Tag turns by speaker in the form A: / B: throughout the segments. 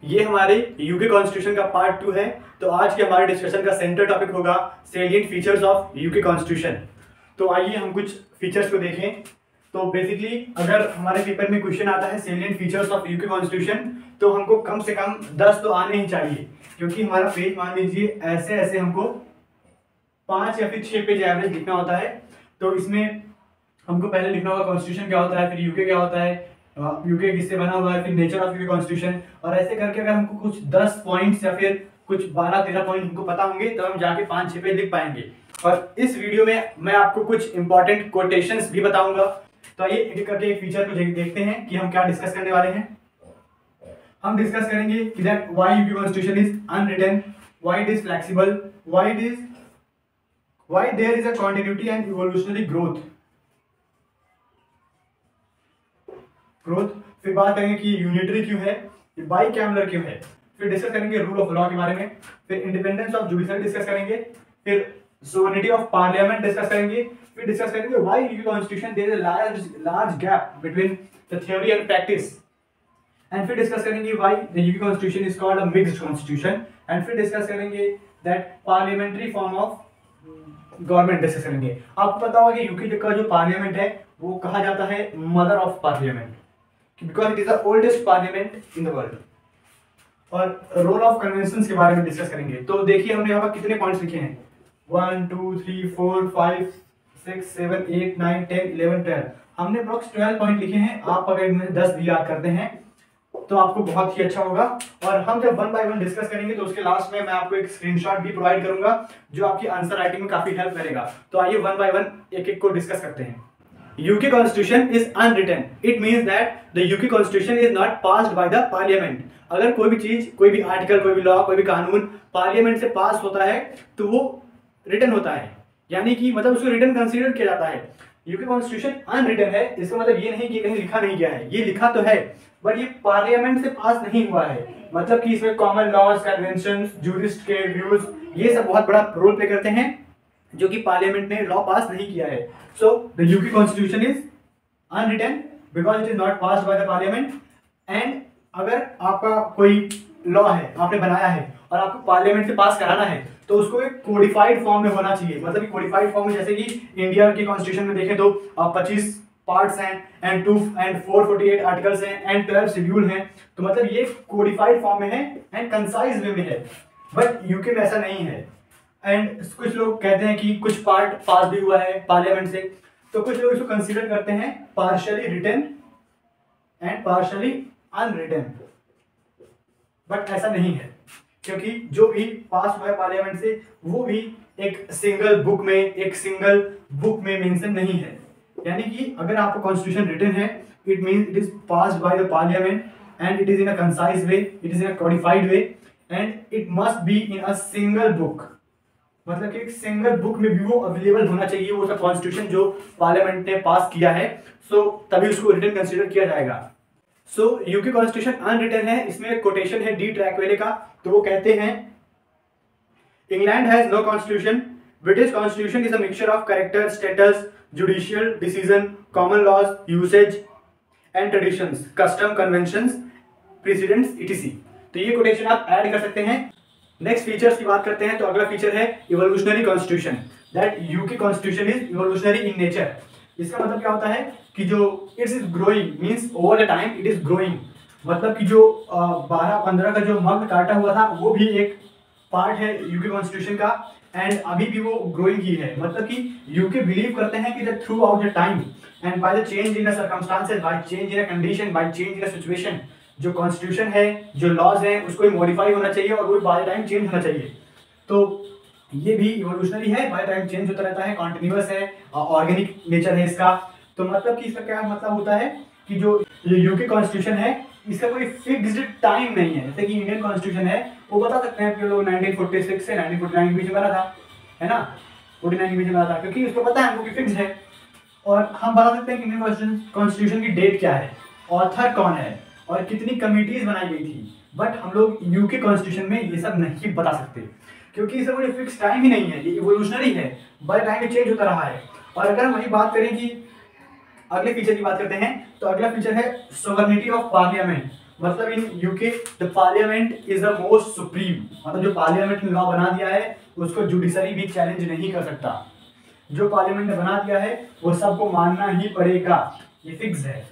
A: ये हमारे UK constitution का पार्ट 2 है। तो आज के हमारे डिस्कशन का सेंटर टॉपिक होगा salient features of UK constitution. तो आइए हम कुछ फीचर्स को देखें। तो बेसिकली अगर हमारे पेपर में क्वेश्चन आता है salient features of UK constitution, तो हमको कम से कम 10 तो आने ही चाहिए, क्योंकि हमारा पेज मान लीजिए ऐसे ऐसे हमको 5 या फिर 6 पेज एवरेज लिखना होता है। तो इसमें हमको पहले लिखना होगा कॉन्स्टिट्यूशन क्या होता है, फिर यूके क्या होता है, यूके किससे बना हुआ है, फिर नेचर ऑफ यूके कॉन्स्टिट्यूशन, और ऐसे करके अगर हमको कुछ 10 पॉइंट्स या फिर कुछ 12-13 पॉइंट हमको पता होंगे तो हम जाके 5-6 पेज लिख पाएंगे। और इस वीडियो में मैं आपको कुछ इंपॉर्टेंट कोटेशंस भी बताऊंगा। तो आइए एक एक करके एक फीचर को देखते हैं कि हम क्या डिस्कस करने वाले हैं। हम डिस्कस करेंगे कि that why UK constitution is unwritten, why it is flexible, why there is a continuity and evolutionary growth. फिर बात करेंगे कि यूनिटरी क्यों है, ये बाई कैमलर क्यों है। फिर डिस्कस करेंगे रूल ऑफ लॉ के बारे में। फिर इंडिपेंडेंस ऑफ जुडिशरी डिस्कस करेंगे। फिर सोवरेनिटी ऑफ पार्लियामेंट डिस्कस करेंगे। फिर डिस्कस करेंगे why UK constitution there is a large gap between the theory and practice. And फिर डिस्कस करेंगे why the UK constitution is called a mixed constitution. And फिर discuss करेंगे that parliamentary form of government discuss करेंगे। आपको पता होगा कि UK का जो पार्लियामेंट है वो कहा जाता है mother of parliament, because it is the oldest parliament in the world. और रोल ऑफ कन्वेंशंस के बारे में डिस्कस करेंगे। तो देखिए हमने यहाँ पर कितने पॉइंट्स लिखे हैं, 1 2 3 4 5 6 7 8 9 10 11 12। हमने अप्रॉक्स 12 पॉइंट लिखे हैं। आप अगर इनमें 10 भी याद करते हैं तो आपको बहुत ही अच्छा होगा। और हम जब 1 बाय 1 डिस्कस करेंगे तो उसके लास्ट में मैं आपको एक स्क्रीनशॉट भी प्रोवाइड करूंगा जो आपकी आंसर राइटिंग में काफी हेल्प करेगा। तो आइए 1 बाय 1 एक एक को डिस्कस करते हैं। UK Constitution is unwritten. It means that the UK Constitution is not passed by the Parliament. अगर कोई भी चीज, कोई भी आर्टिकल, कोई भी लॉ, कोई भी कानून पार्लियामेंट से पास होता है तो वो रिटन होता है, यानी कि मतलब उसको रिटन कंसीडर किया जाता है। यूके कॉन्स्टिट्यूशन अनरिटन है, इसका मतलब ये नहीं कि कहीं लिखा नहीं गया है, ये लिखा तो है बट ये पार्लियामेंट से पास नहीं हुआ है। मतलब कि इसमें कॉमन लॉज, कन्वेंशन, जूरिस्ट के व्यूज, ये सब बहुत बड़ा रोल प्ले करते हैं जो कि पार्लियामेंट ने लॉ पास नहीं किया है। So the UK constitution is unwritten because it is not passed by the parliament. And अगर आपका कोई लॉ है, आपने बनाया है और आपको पार्लियामेंट से पास कराना है तो उसको एक कोडिफाइड फॉर्म में होना चाहिए। मतलब कि कोडिफाइड फॉर्म में, जैसे कि इंडिया के कॉन्स्टिट्यूशन में देखें तो 25 पार्ट्स हैं एंड 448 आर्टिकल्स हैं एंड 12 शेड्यूल हैं। तो मतलब ये कोडिफाइड फॉर्म में है एंड कंसाइज वे में है, बट यूके में ऐसा नहीं है। एंड कुछ लोग कहते हैं कि कुछ पार्ट पास भी हुआ है पार्लियामेंट से, तो कुछ लोग इसको कंसीडर करते हैं partially written and partially unwritten, but ऐसा नहीं है, क्योंकि जो भी पास हुआ है पार्लियामेंट से वो भी एक सिंगल बुक में मेंशन नहीं है। यानी कि अगर आपका कॉन्स्टिट्यूशन रिटन है, it means it is passed by the parliament and it is in a concise way, it is in a codified way and it must be in a single book. मतलब कि एक single book में भी वो available होना चाहिए, वो सब कॉन्स्टिट्यूशन जो पार्लियामेंट ने पास किया है, सो तभी उसको रिटन कंसीडर किया जाएगा। सो यूके कॉन्स्टिट्यूशन अनरिटन है। इसमें एक कोटेशन है डी ट्रैकवेले का, तो वो कहते हैं England has no constitution, British constitution is a mixture of character, status, judicial decision, common laws, usage and traditions, custom, conventions, precedents etc. तो ये कोटेशन आप ऐड कर सकते हैं। नेक्स्ट फीचर्स की बात करते हैं। तो अगला फीचर है evolutionary constitution, that UK constitution is evolutionary in nature. इसका मतलब क्या होता है कि जो it's is growing means over the time it is growing. मतलब कि जो 12-15 का जो मग काटा हुआ था वो भी एक पार्ट है यूके कॉन्स्टिट्यूशन का एंड अभी भी वो ग्रोइंग ही है। मतलब कि यूके बिलीव करते हैं कि through out the time and by the change in the circumstances, by change in a condition, by change in a situation, जो कॉन्स्टिट्यूशन है, जो लॉज हैं, उसको मॉडिफाई होना चाहिए और वो बाय टाइम चेंज होना चाहिए। तो ये भी इवोल्यूशनरी है, बाय टाइम चेंज होता रहता है, कॉन्टिन्यूअस है, ऑर्गेनिक नेचर है इसका। तो मतलब कि इसका क्या मतलब होता है कि जो यूके कॉन्स्टिट्यूशन है इसका कोई फिक्स्ड टाइम नहीं है। जैसे कि इंडियन कॉन्स्टिट्यूशन है वो बता सकते हैं कि लोग 1946 से 1949 के बीच में बना था, है ना, 49 के बीच में बना था, क्योंकि उसको पता है हमको कि फिक्स है। और हम बता सकते हैं कि इंडियन कॉन्स्टिट्यूशन की डेट क्या है, ऑथर कौन है और कितनी कमिटीज बनाई गई थी। बट हम लोग यूके कॉन्स्टिट्यूशन में ये सब नहीं बता सकते, क्योंकि इसका कोई फिक्स टाइम ही नहीं है, ये इवोल्यूशनरी है, बाय टाइम में चेंज होता रहा है। और अगर हम वही बात करें कि अगले फीचर की बात करते हैं, तो अगला फीचर है सोवरेनिटी ऑफ पार्लियामेंट। मतलब in UK the parliament is the most supreme, मतलब जो पार्लियामेंट ने लॉ बना दिया है उसको जुडिशरी भी चैलेंज नहीं कर सकता। जो पार्लियामेंट ने बना दिया है वो सबको मानना ही पड़ेगा, ये फिक्स है।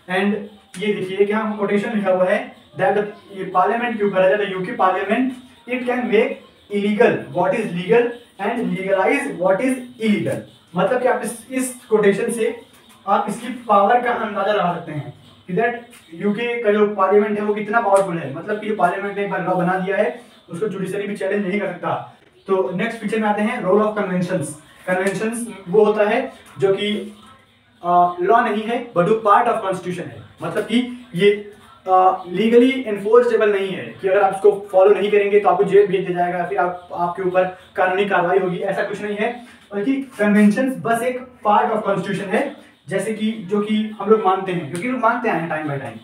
A: एंड ये देखिए कि हम कोटेशन लिखा हुआ है दैट ये पार्लियामेंट के ऊपर है, that UK parliament it can make illegal what is legal and legalise what is illegal. मतलब कि आप इस कोटेशन से आप इसकी पावर का अंदाजा लगा सकते हैं कि दैट यूके का जो पार्लियामेंट है वो कितना पावरफुल है। मतलब कि जो पार्लियामेंट ने एक बार लॉ बना दिया है उसको जुडिशरी भी चैलेंज नहीं कर सकता। तो नेक्स्ट पिक्चर में आते हैं, रोल ऑफ कन्वेंशंस। कन्वेंशंस वो होता है जो कि लॉ नहीं है बट वो पार्ट ऑफ कॉन्स्टिट्यूशन है। मतलब कि ये लीगली एनफोर्सेबल नहीं है कि अगर आप इसको फॉलो नहीं करेंगे तो आपको जेल भेज दिया जाएगा, फिर आपके ऊपर कानूनी कार्रवाई होगी, ऐसा कुछ नहीं है। बल्कि कन्वेंशंस बस एक पार्ट ऑफ कॉन्स्टिट्यूशन है, जैसे कि जो कि हम लोग मानते हैं, क्योंकि लोग मानते आए हैं टाइम बाय टाइम।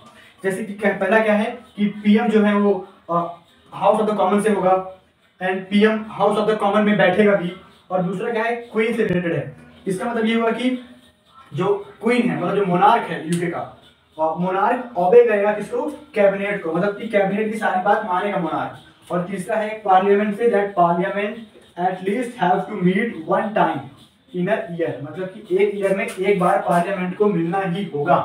A: जैसे कि पहला क्या है कि पीएम जो है वो हाउस ऑफ द कॉमन से होगा and PM house of the common में बैठेगा भी। और दूसरा क्या है, क्वीन से रिलेटेड है। इसका मतलब ये हुआ कि जो क्वीन है मतलब जो मोनार्क है यूके का, मोनार्क ओबे करेगा किसको, कैबिनेट को, मतलब कि कैबिनेट की सारी बात मानेगा मोनार्क। और तीसरा है पार्लियामेंट से, that parliament at least have to meet one time in a year, मतलब कि एक ईयर में एक बार पार्लियामेंट को मिलना ही होगा।